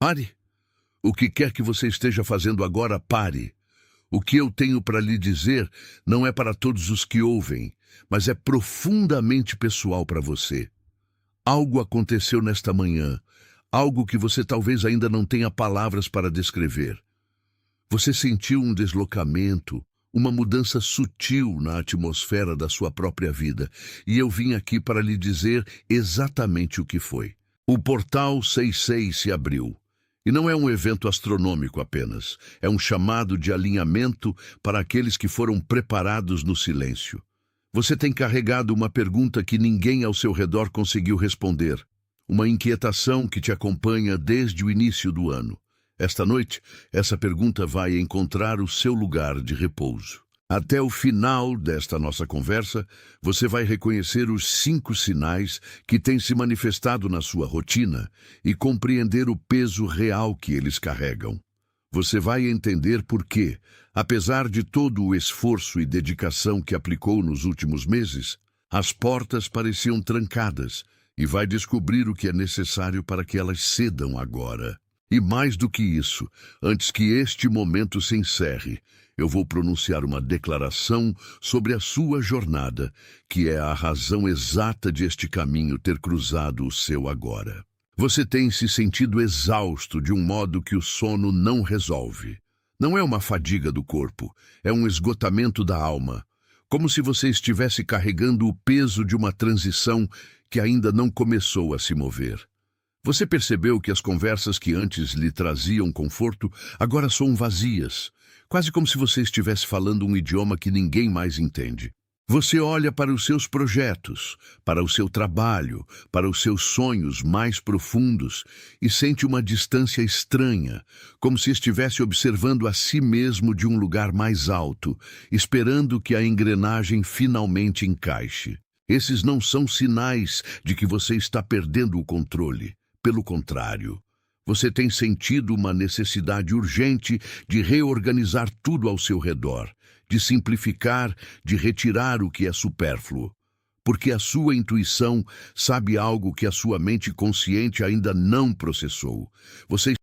Pare. O que quer que você esteja fazendo agora, pare. O que eu tenho para lhe dizer não é para todos os que ouvem, mas é profundamente pessoal para você. Algo aconteceu nesta manhã, algo que você talvez ainda não tenha palavras para descrever. Você sentiu um deslocamento, uma mudança sutil na atmosfera da sua própria vida, e eu vim aqui para lhe dizer exatamente o que foi. O portal 66 se abriu. E não é um evento astronômico apenas, é um chamado de alinhamento para aqueles que foram preparados no silêncio. Você tem carregado uma pergunta que ninguém ao seu redor conseguiu responder, uma inquietação que te acompanha desde o início do ano. Esta noite, essa pergunta vai encontrar o seu lugar de repouso. Até o final desta nossa conversa, você vai reconhecer os 5 sinais que têm se manifestado na sua rotina e compreender o peso real que eles carregam. Você vai entender por que, apesar de todo o esforço e dedicação que aplicou nos últimos meses, as portas pareciam trancadas e vai descobrir o que é necessário para que elas cedam agora. E mais do que isso, antes que este momento se encerre, eu vou pronunciar uma declaração sobre a sua jornada, que é a razão exata de este caminho ter cruzado o seu agora. Você tem se sentido exausto de um modo que o sono não resolve. Não é uma fadiga do corpo, é um esgotamento da alma, como se você estivesse carregando o peso de uma transição que ainda não começou a se mover. Você percebeu que as conversas que antes lhe traziam conforto agora são vazias, quase como se você estivesse falando um idioma que ninguém mais entende. Você olha para os seus projetos, para o seu trabalho, para os seus sonhos mais profundos e sente uma distância estranha, como se estivesse observando a si mesmo de um lugar mais alto, esperando que a engrenagem finalmente encaixe. Esses não são sinais de que você está perdendo o controle. Pelo contrário, você tem sentido uma necessidade urgente de reorganizar tudo ao seu redor, de simplificar, de retirar o que é supérfluo. Porque a sua intuição sabe algo que a sua mente consciente ainda não processou.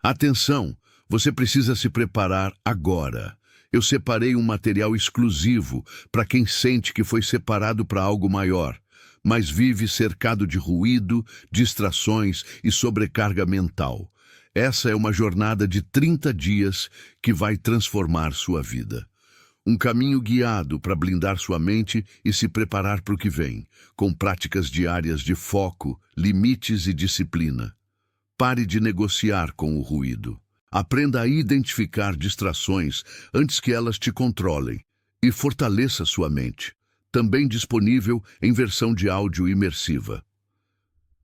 Atenção, você precisa se preparar agora. Eu separei um material exclusivo para quem sente que foi separado para algo maior, mas vive cercado de ruído, distrações e sobrecarga mental. Essa é uma jornada de 30 dias que vai transformar sua vida. Um caminho guiado para blindar sua mente e se preparar para o que vem, com práticas diárias de foco, limites e disciplina. Pare de negociar com o ruído. Aprenda a identificar distrações antes que elas te controlem e fortaleça sua mente. Também disponível em versão de áudio imersiva.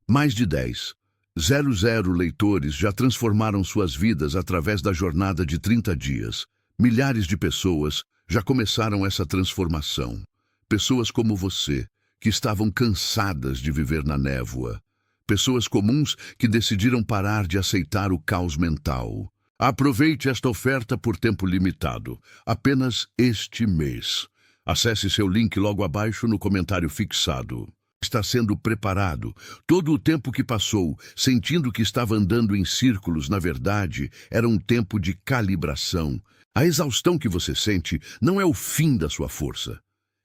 Mais de 10,00 leitores já transformaram suas vidas através da jornada de 30 dias. Milhares de pessoas já começaram essa transformação. Pessoas como você, que estavam cansadas de viver na névoa. Pessoas comuns que decidiram parar de aceitar o caos mental. Aproveite esta oferta por tempo limitado, apenas este mês. Acesse seu link logo abaixo no comentário fixado. Está sendo preparado. Todo o tempo que passou, sentindo que estava andando em círculos, na verdade, era um tempo de calibração. A exaustão que você sente não é o fim da sua força.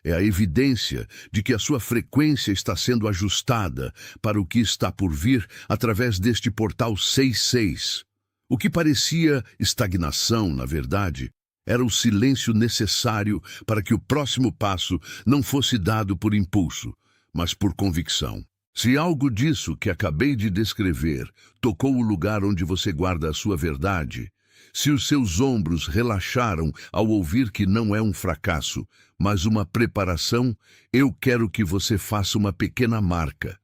É a evidência de que a sua frequência está sendo ajustada para o que está por vir através deste portal 66. O que parecia estagnação, na verdade, era o silêncio necessário para que o próximo passo não fosse dado por impulso, mas por convicção. Se algo disso que acabei de descrever tocou o lugar onde você guarda a sua verdade, se os seus ombros relaxaram ao ouvir que não é um fracasso, mas uma preparação, eu quero que você faça uma pequena marca.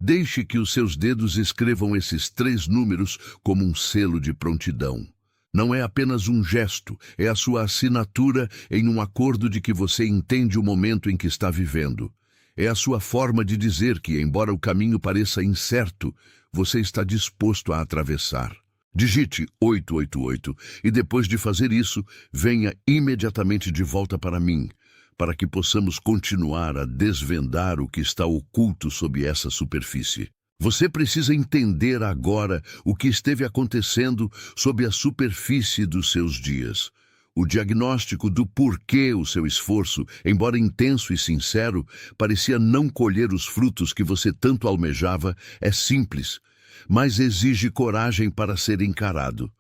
Deixe que os seus dedos escrevam esses 3 números como um selo de prontidão. Não é apenas um gesto, é a sua assinatura em um acordo de que você entende o momento em que está vivendo. É a sua forma de dizer que, embora o caminho pareça incerto, você está disposto a atravessar. Digite 888 e depois de fazer isso, venha imediatamente de volta para mim, para que possamos continuar a desvendar o que está oculto sob essa superfície. Você precisa entender agora o que esteve acontecendo sob a superfície dos seus dias. O diagnóstico do porquê o seu esforço, embora intenso e sincero, parecia não colher os frutos que você tanto almejava, é simples, mas exige coragem para ser encarado.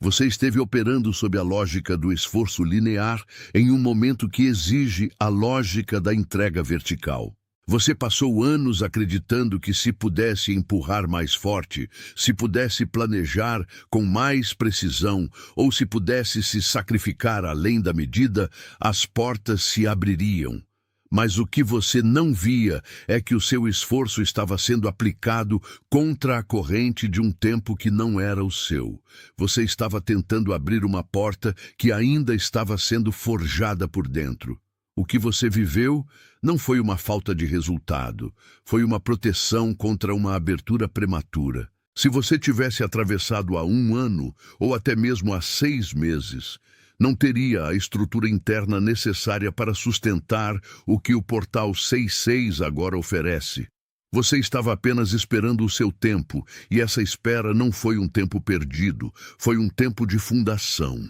Você esteve operando sob a lógica do esforço linear em um momento que exige a lógica da entrega vertical. Você passou anos acreditando que se pudesse empurrar mais forte, se pudesse planejar com mais precisão ou se pudesse se sacrificar além da medida, as portas se abririam. Mas o que você não via é que o seu esforço estava sendo aplicado contra a corrente de um tempo que não era o seu. Você estava tentando abrir uma porta que ainda estava sendo forjada por dentro. O que você viveu não foi uma falta de resultado, foi uma proteção contra uma abertura prematura. Se você tivesse atravessado há 1 ano, ou até mesmo há 6 meses, não teria a estrutura interna necessária para sustentar o que o Portal 66 agora oferece. Você estava apenas esperando o seu tempo, e essa espera não foi um tempo perdido, foi um tempo de fundação.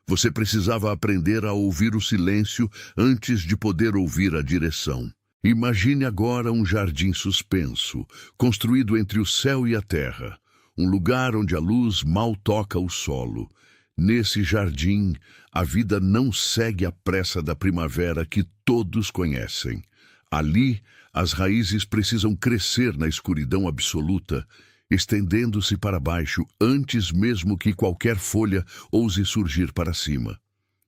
Você precisava aprender a ouvir o silêncio antes de poder ouvir a direção. Imagine agora um jardim suspenso, construído entre o céu e a terra, um lugar onde a luz mal toca o solo. Nesse jardim, a vida não segue a pressa da primavera que todos conhecem. Ali, as raízes precisam crescer na escuridão absoluta, estendendo-se para baixo antes mesmo que qualquer folha ouse surgir para cima.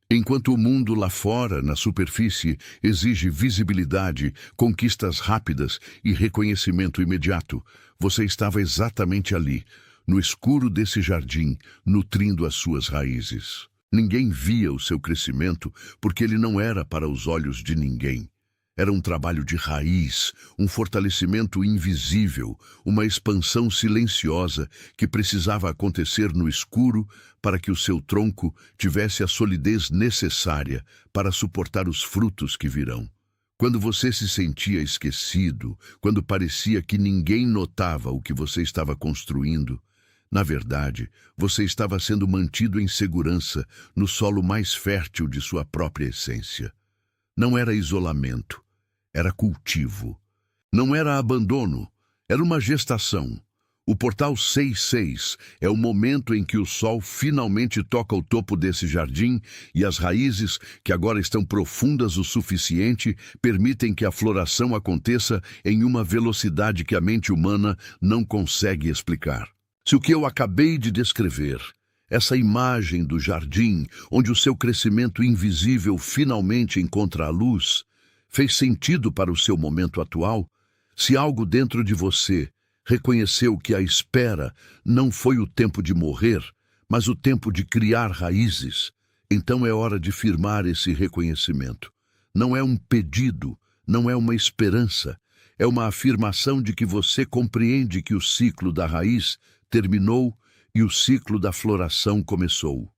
Enquanto o mundo lá fora, na superfície, exige visibilidade, conquistas rápidas e reconhecimento imediato, você estava exatamente ali, no escuro desse jardim, nutrindo as suas raízes. Ninguém via o seu crescimento porque ele não era para os olhos de ninguém. Era um trabalho de raiz, um fortalecimento invisível, uma expansão silenciosa que precisava acontecer no escuro para que o seu tronco tivesse a solidez necessária para suportar os frutos que virão. Quando você se sentia esquecido, quando parecia que ninguém notava o que você estava construindo, na verdade, você estava sendo mantido em segurança no solo mais fértil de sua própria essência. Não era isolamento. Era cultivo. Não era abandono, era uma gestação. O Portal 66 é o momento em que o sol finalmente toca o topo desse jardim e as raízes, que agora estão profundas o suficiente, permitem que a floração aconteça em uma velocidade que a mente humana não consegue explicar. Se o que eu acabei de descrever, essa imagem do jardim, onde o seu crescimento invisível finalmente encontra a luz, fez sentido para o seu momento atual, se algo dentro de você reconheceu que a espera não foi o tempo de morrer, mas o tempo de criar raízes, então é hora de firmar esse reconhecimento. Não é um pedido, não é uma esperança, é uma afirmação de que você compreende que o ciclo da raiz terminou e o ciclo da floração começou.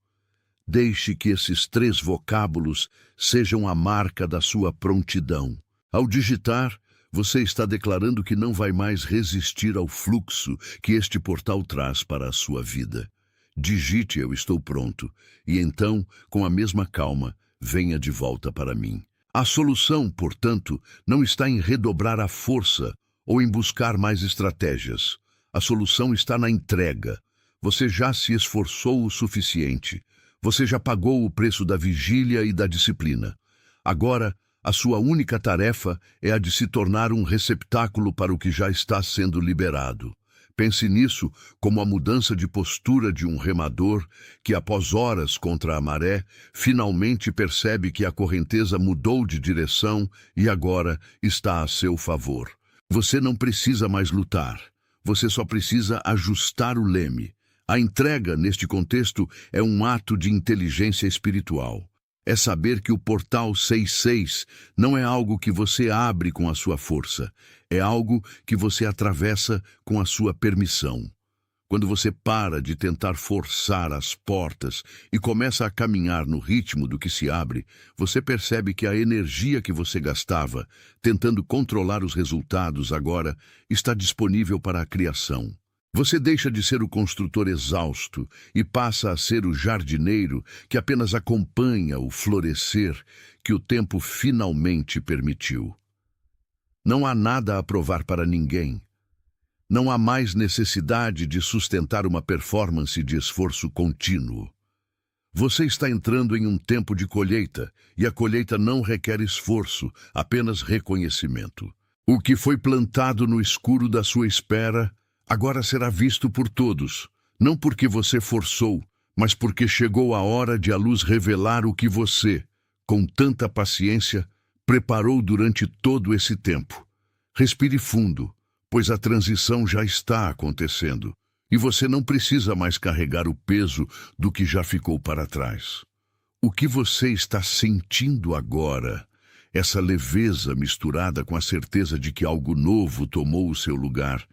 Deixe que esses 3 vocábulos sejam a marca da sua prontidão. Ao digitar, você está declarando que não vai mais resistir ao fluxo que este portal traz para a sua vida. Digite "Eu estou pronto" e então, com a mesma calma, venha de volta para mim. A solução, portanto, não está em redobrar a força ou em buscar mais estratégias. A solução está na entrega. Você já se esforçou o suficiente. Você já pagou o preço da vigília e da disciplina. Agora, a sua única tarefa é a de se tornar um receptáculo para o que já está sendo liberado. Pense nisso como a mudança de postura de um remador que, após horas contra a maré, finalmente percebe que a correnteza mudou de direção e agora está a seu favor. Você não precisa mais lutar. Você só precisa ajustar o leme. A entrega, neste contexto, é um ato de inteligência espiritual. É saber que o Portal 66 não é algo que você abre com a sua força, é algo que você atravessa com a sua permissão. Quando você para de tentar forçar as portas e começa a caminhar no ritmo do que se abre, você percebe que a energia que você gastava, tentando controlar os resultados agora, está disponível para a criação. Você deixa de ser o construtor exausto e passa a ser o jardineiro que apenas acompanha o florescer que o tempo finalmente permitiu. Não há nada a provar para ninguém. Não há mais necessidade de sustentar uma performance de esforço contínuo. Você está entrando em um tempo de colheita, e a colheita não requer esforço, apenas reconhecimento. O que foi plantado no escuro da sua espera, agora será visto por todos, não porque você forçou, mas porque chegou a hora de a luz revelar o que você, com tanta paciência, preparou durante todo esse tempo. Respire fundo, pois a transição já está acontecendo, e você não precisa mais carregar o peso do que já ficou para trás. O que você está sentindo agora, essa leveza misturada com a certeza de que algo novo tomou o seu lugar,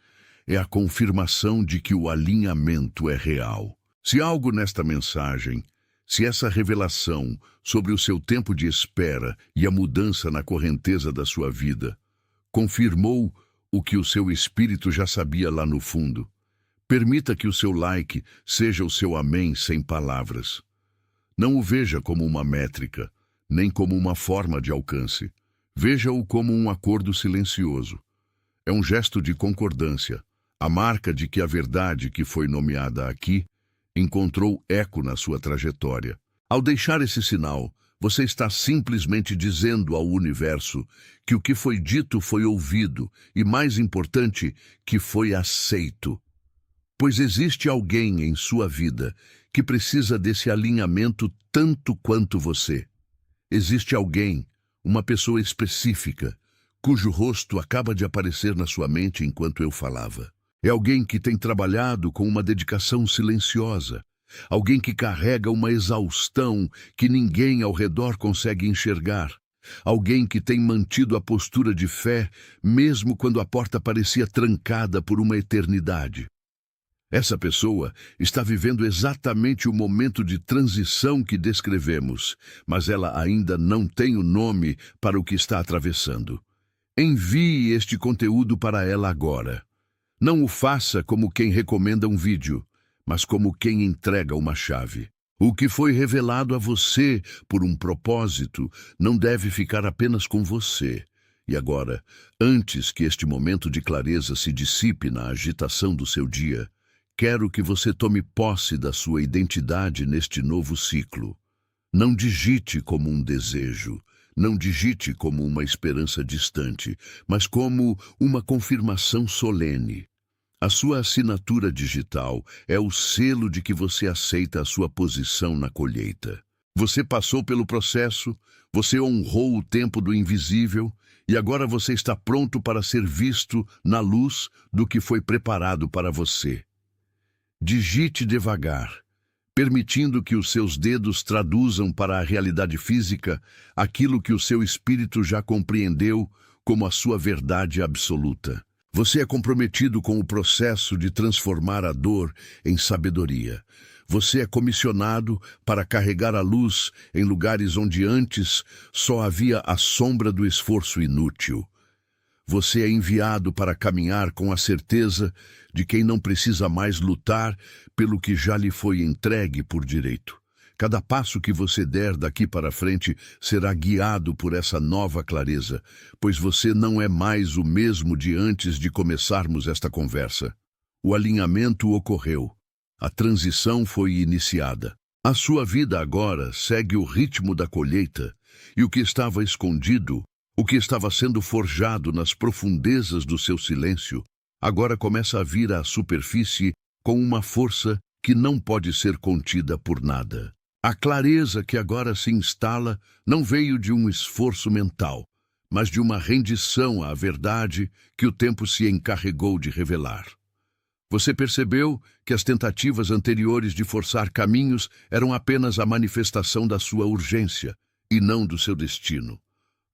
é a confirmação de que o alinhamento é real. Se algo nesta mensagem, se essa revelação sobre o seu tempo de espera e a mudança na correnteza da sua vida, confirmou o que o seu espírito já sabia lá no fundo, permita que o seu like seja o seu amém sem palavras. Não o veja como uma métrica, nem como uma forma de alcance. Veja-o como um acordo silencioso. É um gesto de concordância, a marca de que a verdade que foi nomeada aqui encontrou eco na sua trajetória. Ao deixar esse sinal, você está simplesmente dizendo ao universo que o que foi dito foi ouvido e, mais importante, que foi aceito. Pois existe alguém em sua vida que precisa desse alinhamento tanto quanto você. Existe alguém, uma pessoa específica, cujo rosto acaba de aparecer na sua mente enquanto eu falava. É alguém que tem trabalhado com uma dedicação silenciosa. Alguém que carrega uma exaustão que ninguém ao redor consegue enxergar. Alguém que tem mantido a postura de fé, mesmo quando a porta parecia trancada por uma eternidade. Essa pessoa está vivendo exatamente o momento de transição que descrevemos, mas ela ainda não tem o nome para o que está atravessando. Envie este conteúdo para ela agora. Não o faça como quem recomenda um vídeo, mas como quem entrega uma chave. O que foi revelado a você por um propósito não deve ficar apenas com você. E agora, antes que este momento de clareza se dissipe na agitação do seu dia, quero que você tome posse da sua identidade neste novo ciclo. Não digite como um desejo, não digite como uma esperança distante, mas como uma confirmação solene. A sua assinatura digital é o selo de que você aceita a sua posição na colheita. Você passou pelo processo, você honrou o tempo do invisível e agora você está pronto para ser visto na luz do que foi preparado para você. Digite devagar, permitindo que os seus dedos traduzam para a realidade física aquilo que o seu espírito já compreendeu como a sua verdade absoluta. Você é comprometido com o processo de transformar a dor em sabedoria. Você é comissionado para carregar a luz em lugares onde antes só havia a sombra do esforço inútil. Você é enviado para caminhar com a certeza de quem não precisa mais lutar pelo que já lhe foi entregue por direito. Cada passo que você der daqui para frente será guiado por essa nova clareza, pois você não é mais o mesmo de antes de começarmos esta conversa. O alinhamento ocorreu. A transição foi iniciada. A sua vida agora segue o ritmo da colheita, e o que estava escondido, o que estava sendo forjado nas profundezas do seu silêncio, agora começa a vir à superfície com uma força que não pode ser contida por nada. A clareza que agora se instala não veio de um esforço mental, mas de uma rendição à verdade que o tempo se encarregou de revelar. Você percebeu que as tentativas anteriores de forçar caminhos eram apenas a manifestação da sua urgência e não do seu destino.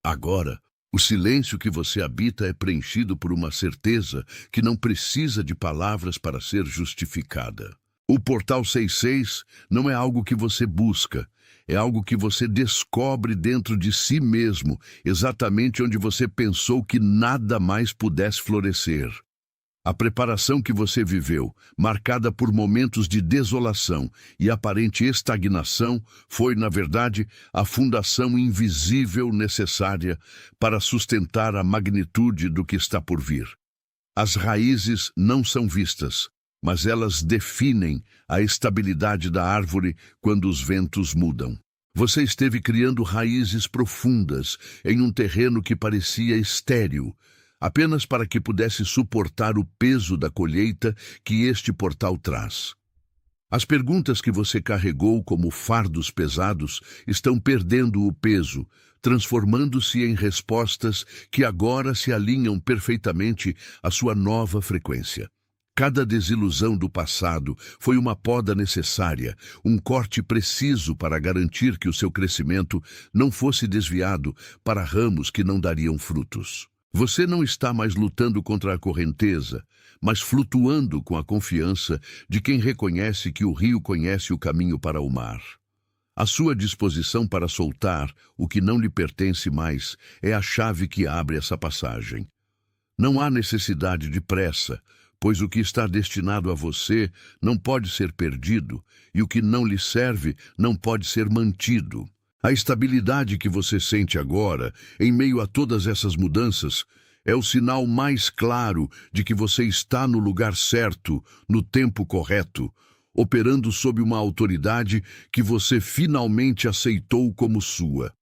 Agora, O silêncio que você habita é preenchido por uma certeza que não precisa de palavras para ser justificada. O Portal 66 não é algo que você busca, é algo que você descobre dentro de si mesmo, exatamente onde você pensou que nada mais pudesse florescer. A preparação que você viveu, marcada por momentos de desolação e aparente estagnação, foi, na verdade, a fundação invisível necessária para sustentar a magnitude do que está por vir. As raízes não são vistas, mas elas definem a estabilidade da árvore quando os ventos mudam. Você esteve criando raízes profundas em um terreno que parecia estéril, apenas para que pudesse suportar o peso da colheita que este portal traz. As perguntas que você carregou como fardos pesados estão perdendo o peso, transformando-se em respostas que agora se alinham perfeitamente à sua nova frequência. Cada desilusão do passado foi uma poda necessária, um corte preciso para garantir que o seu crescimento não fosse desviado para ramos que não dariam frutos. Você não está mais lutando contra a correnteza, mas flutuando com a confiança de quem reconhece que o rio conhece o caminho para o mar. A sua disposição para soltar o que não lhe pertence mais é a chave que abre essa passagem. Não há necessidade de pressa, pois o que está destinado a você não pode ser perdido e o que não lhe serve não pode ser mantido. A estabilidade que você sente agora, em meio a todas essas mudanças, é o sinal mais claro de que você está no lugar certo, no tempo correto, operando sob uma autoridade que você finalmente aceitou como sua.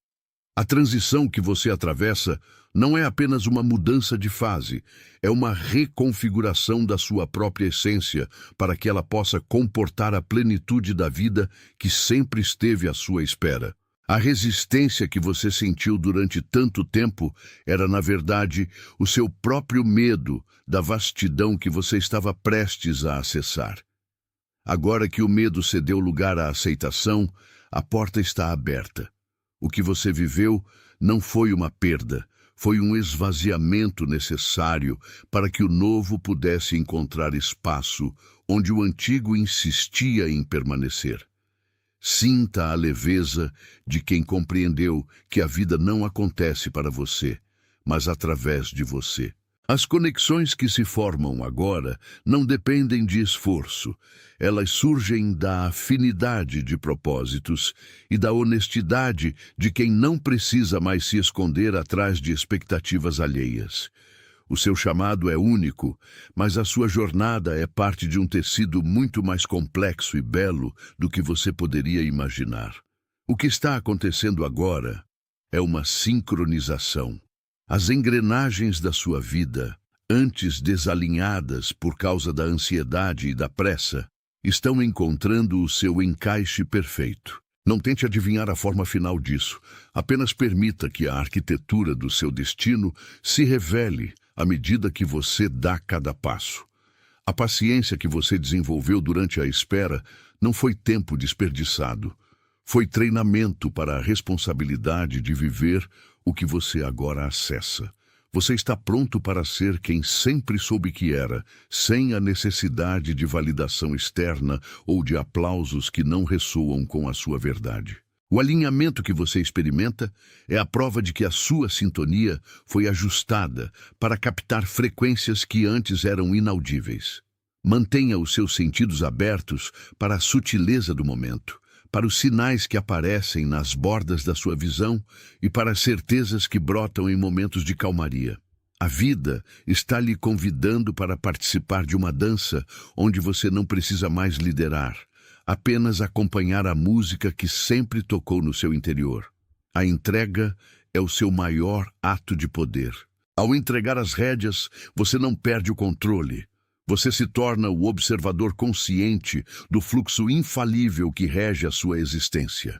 A transição que você atravessa não é apenas uma mudança de fase, é uma reconfiguração da sua própria essência para que ela possa comportar a plenitude da vida que sempre esteve à sua espera. A resistência que você sentiu durante tanto tempo era, na verdade, o seu próprio medo da vastidão que você estava prestes a acessar. Agora que o medo cedeu lugar à aceitação, a porta está aberta. O que você viveu não foi uma perda, foi um esvaziamento necessário para que o novo pudesse encontrar espaço onde o antigo insistia em permanecer. Sinta a leveza de quem compreendeu que a vida não acontece para você, mas através de você. As conexões que se formam agora não dependem de esforço. Elas surgem da afinidade de propósitos e da honestidade de quem não precisa mais se esconder atrás de expectativas alheias. O seu chamado é único, mas a sua jornada é parte de um tecido muito mais complexo e belo do que você poderia imaginar. O que está acontecendo agora é uma sincronização. As engrenagens da sua vida, antes desalinhadas por causa da ansiedade e da pressa, estão encontrando o seu encaixe perfeito. Não tente adivinhar a forma final disso. Apenas permita que a arquitetura do seu destino se revele à medida que você dá cada passo. A paciência que você desenvolveu durante a espera não foi tempo desperdiçado. Foi treinamento para a responsabilidade de viver o que você agora acessa. Você está pronto para ser quem sempre soube que era, sem a necessidade de validação externa ou de aplausos que não ressoam com a sua verdade. O alinhamento que você experimenta é a prova de que a sua sintonia foi ajustada para captar frequências que antes eram inaudíveis. Mantenha os seus sentidos abertos para a sutileza do momento, para os sinais que aparecem nas bordas da sua visão e para as certezas que brotam em momentos de calmaria. A vida está lhe convidando para participar de uma dança onde você não precisa mais liderar, apenas acompanhar a música que sempre tocou no seu interior. A entrega é o seu maior ato de poder. Ao entregar as rédeas, você não perde o controle. Você se torna o observador consciente do fluxo infalível que rege a sua existência.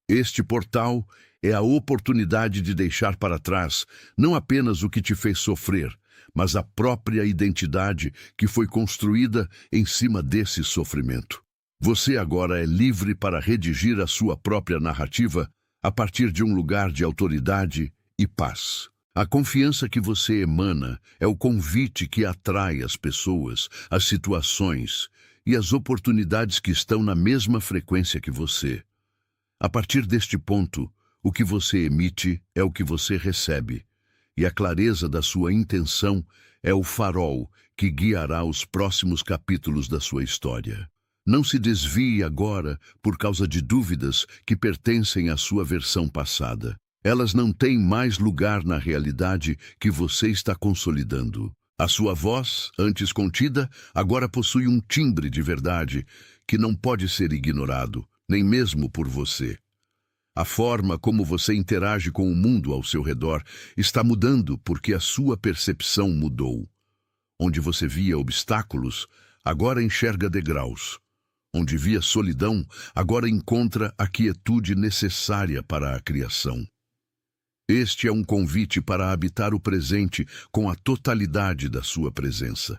Este portal é a oportunidade de deixar para trás não apenas o que te fez sofrer, mas a própria identidade que foi construída em cima desse sofrimento. Você agora é livre para redigir a sua própria narrativa a partir de um lugar de autoridade e paz. A confiança que você emana é o convite que atrai as pessoas, as situações e as oportunidades que estão na mesma frequência que você. A partir deste ponto, o que você emite é o que você recebe, e a clareza da sua intenção é o farol que guiará os próximos capítulos da sua história. Não se desvie agora por causa de dúvidas que pertencem à sua versão passada. Elas não têm mais lugar na realidade que você está consolidando. A sua voz, antes contida, agora possui um timbre de verdade que não pode ser ignorado, nem mesmo por você. A forma como você interage com o mundo ao seu redor está mudando porque a sua percepção mudou. Onde você via obstáculos, agora enxerga degraus. Onde via solidão, agora encontra a quietude necessária para a criação. Este é um convite para habitar o presente com a totalidade da sua presença.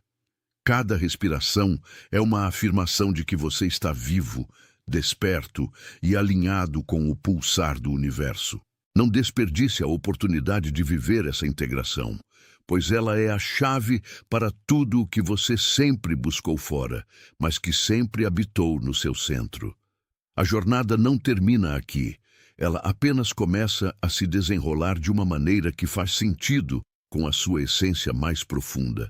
Cada respiração é uma afirmação de que você está vivo, desperto e alinhado com o pulsar do universo. Não desperdice a oportunidade de viver essa integração, pois ela é a chave para tudo o que você sempre buscou fora, mas que sempre habitou no seu centro. A jornada não termina aqui. Ela apenas começa a se desenrolar de uma maneira que faz sentido com a sua essência mais profunda.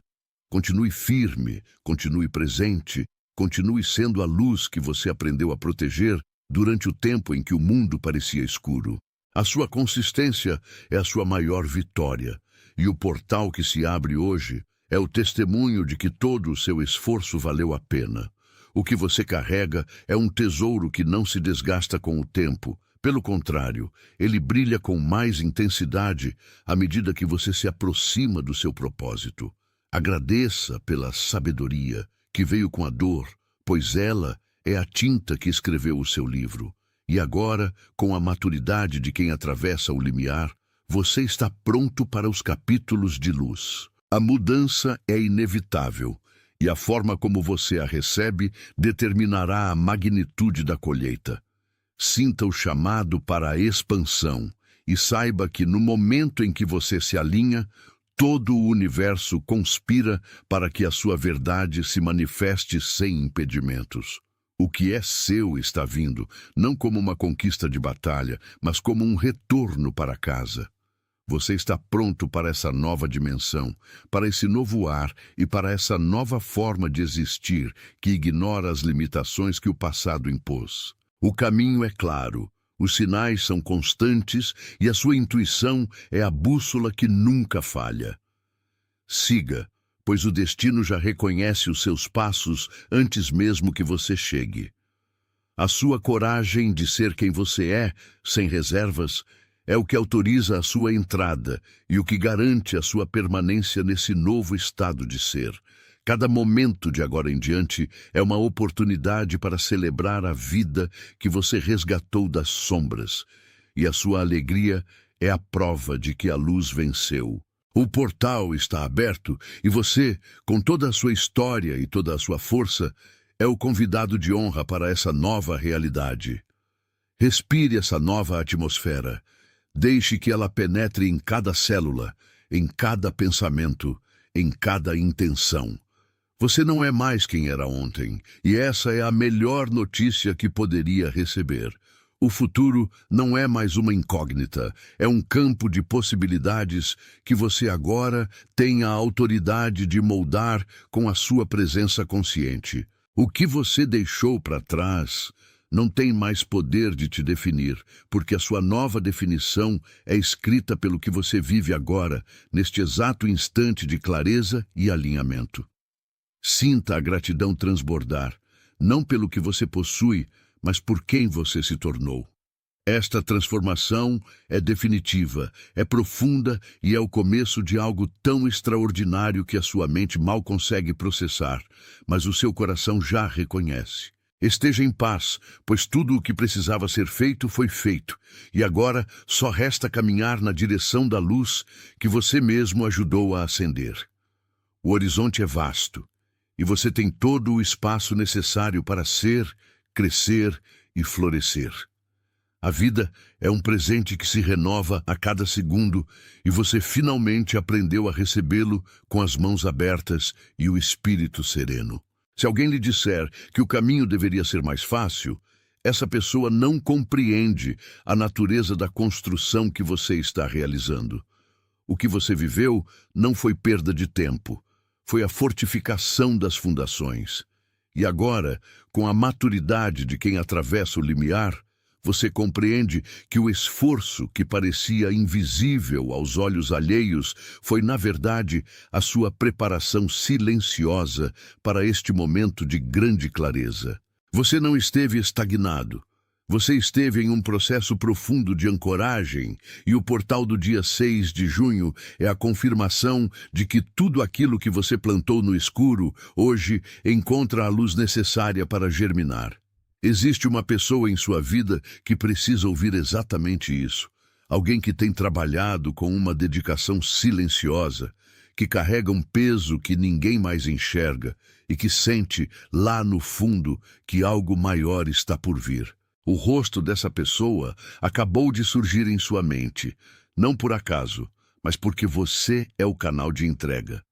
Continue firme, continue presente, continue sendo a luz que você aprendeu a proteger durante o tempo em que o mundo parecia escuro. A sua consistência é a sua maior vitória, e o portal que se abre hoje é o testemunho de que todo o seu esforço valeu a pena. O que você carrega é um tesouro que não se desgasta com o tempo. Pelo contrário, ele brilha com mais intensidade à medida que você se aproxima do seu propósito. Agradeça pela sabedoria que veio com a dor, pois ela é a tinta que escreveu o seu livro. E agora, com a maturidade de quem atravessa o limiar, você está pronto para os capítulos de luz. A mudança é inevitável, e a forma como você a recebe determinará a magnitude da colheita. Sinta o chamado para a expansão e saiba que no momento em que você se alinha, todo o universo conspira para que a sua verdade se manifeste sem impedimentos. O que é seu está vindo, não como uma conquista de batalha, mas como um retorno para casa. Você está pronto para essa nova dimensão, para esse novo ar e para essa nova forma de existir que ignora as limitações que o passado impôs. O caminho é claro, os sinais são constantes e a sua intuição é a bússola que nunca falha. Siga, pois o destino já reconhece os seus passos antes mesmo que você chegue. A sua coragem de ser quem você é, sem reservas, é o que autoriza a sua entrada e o que garante a sua permanência nesse novo estado de ser. Cada momento de agora em diante é uma oportunidade para celebrar a vida que você resgatou das sombras, e a sua alegria é a prova de que a luz venceu. O portal está aberto e você, com toda a sua história e toda a sua força, é o convidado de honra para essa nova realidade. Respire essa nova atmosfera. Deixe que ela penetre em cada célula, em cada pensamento, em cada intenção. Você não é mais quem era ontem, e essa é a melhor notícia que poderia receber. O futuro não é mais uma incógnita, é um campo de possibilidades que você agora tem a autoridade de moldar com a sua presença consciente. O que você deixou para trás não tem mais poder de te definir, porque a sua nova definição é escrita pelo que você vive agora, neste exato instante de clareza e alinhamento. Sinta a gratidão transbordar, não pelo que você possui, mas por quem você se tornou. Esta transformação é definitiva, é profunda e é o começo de algo tão extraordinário que a sua mente mal consegue processar, mas o seu coração já reconhece. Esteja em paz, pois tudo o que precisava ser feito foi feito, e agora só resta caminhar na direção da luz que você mesmo ajudou a acender. O horizonte é vasto, e você tem todo o espaço necessário para ser, crescer e florescer. A vida é um presente que se renova a cada segundo e você finalmente aprendeu a recebê-lo com as mãos abertas e o espírito sereno. Se alguém lhe disser que o caminho deveria ser mais fácil, essa pessoa não compreende a natureza da construção que você está realizando. O que você viveu não foi perda de tempo, foi a fortificação das fundações. E agora, com a maturidade de quem atravessa o limiar, você compreende que o esforço que parecia invisível aos olhos alheios foi, na verdade, a sua preparação silenciosa para este momento de grande clareza. Você não esteve estagnado. Você esteve em um processo profundo de ancoragem, e o portal do dia 6 de junho é a confirmação de que tudo aquilo que você plantou no escuro, hoje, encontra a luz necessária para germinar. Existe uma pessoa em sua vida que precisa ouvir exatamente isso. Alguém que tem trabalhado com uma dedicação silenciosa, que carrega um peso que ninguém mais enxerga e que sente, lá no fundo, que algo maior está por vir. O rosto dessa pessoa acabou de surgir em sua mente, não por acaso, mas porque você é o canal de entrega.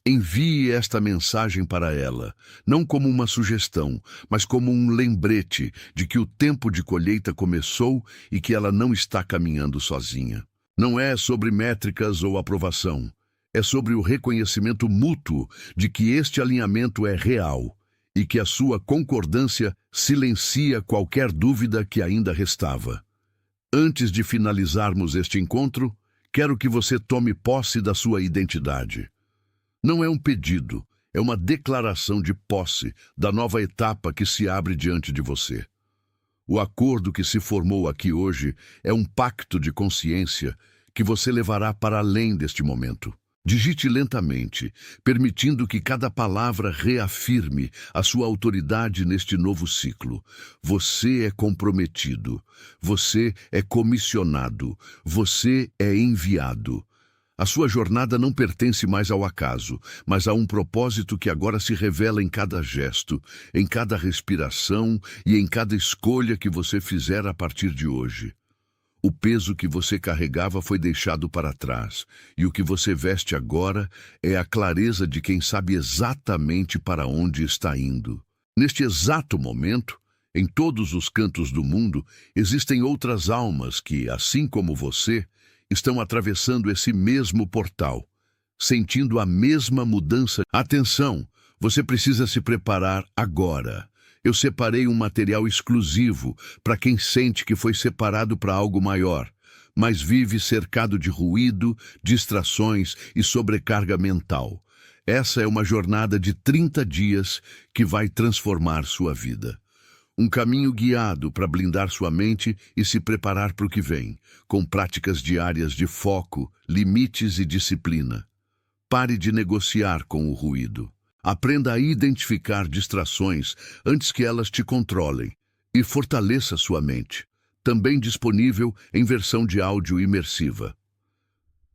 Envie esta mensagem para ela, não como uma sugestão, mas como um lembrete de que o tempo de colheita começou e que ela não está caminhando sozinha. Não é sobre métricas ou aprovação, é sobre o reconhecimento mútuo de que este alinhamento é real e que a sua concordância silencia qualquer dúvida que ainda restava. Antes de finalizarmos este encontro, quero que você tome posse da sua identidade. Não é um pedido, é uma declaração de posse da nova etapa que se abre diante de você. O acordo que se formou aqui hoje é um pacto de consciência que você levará para além deste momento. Digite lentamente, permitindo que cada palavra reafirme a sua autoridade neste novo ciclo. Você é comprometido, você é comissionado, você é enviado. A sua jornada não pertence mais ao acaso, mas a um propósito que agora se revela em cada gesto, em cada respiração e em cada escolha que você fizer a partir de hoje. O peso que você carregava foi deixado para trás, e o que você veste agora é a clareza de quem sabe exatamente para onde está indo. Neste exato momento, em todos os cantos do mundo, existem outras almas que, assim como você, estão atravessando esse mesmo portal, sentindo a mesma mudança. Atenção, você precisa se preparar agora. Eu separei um material exclusivo para quem sente que foi separado para algo maior, mas vive cercado de ruído, distrações e sobrecarga mental. Essa é uma jornada de 30 dias que vai transformar sua vida. Um caminho guiado para blindar sua mente e se preparar para o que vem, com práticas diárias de foco, limites e disciplina. Pare de negociar com o ruído. Aprenda a identificar distrações antes que elas te controlem e fortaleça sua mente. Também disponível em versão de áudio imersiva.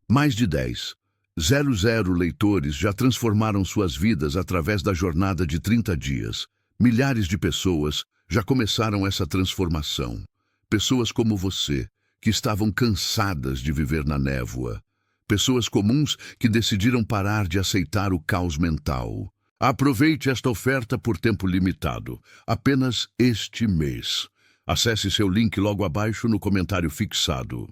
Mais de 10,00 leitores já transformaram suas vidas através da jornada de 30 dias. Milhares de pessoas já começaram essa transformação. Pessoas como você, que estavam cansadas de viver na névoa. Pessoas comuns que decidiram parar de aceitar o caos mental. Aproveite esta oferta por tempo limitado, apenas este mês. Acesse seu link logo abaixo no comentário fixado.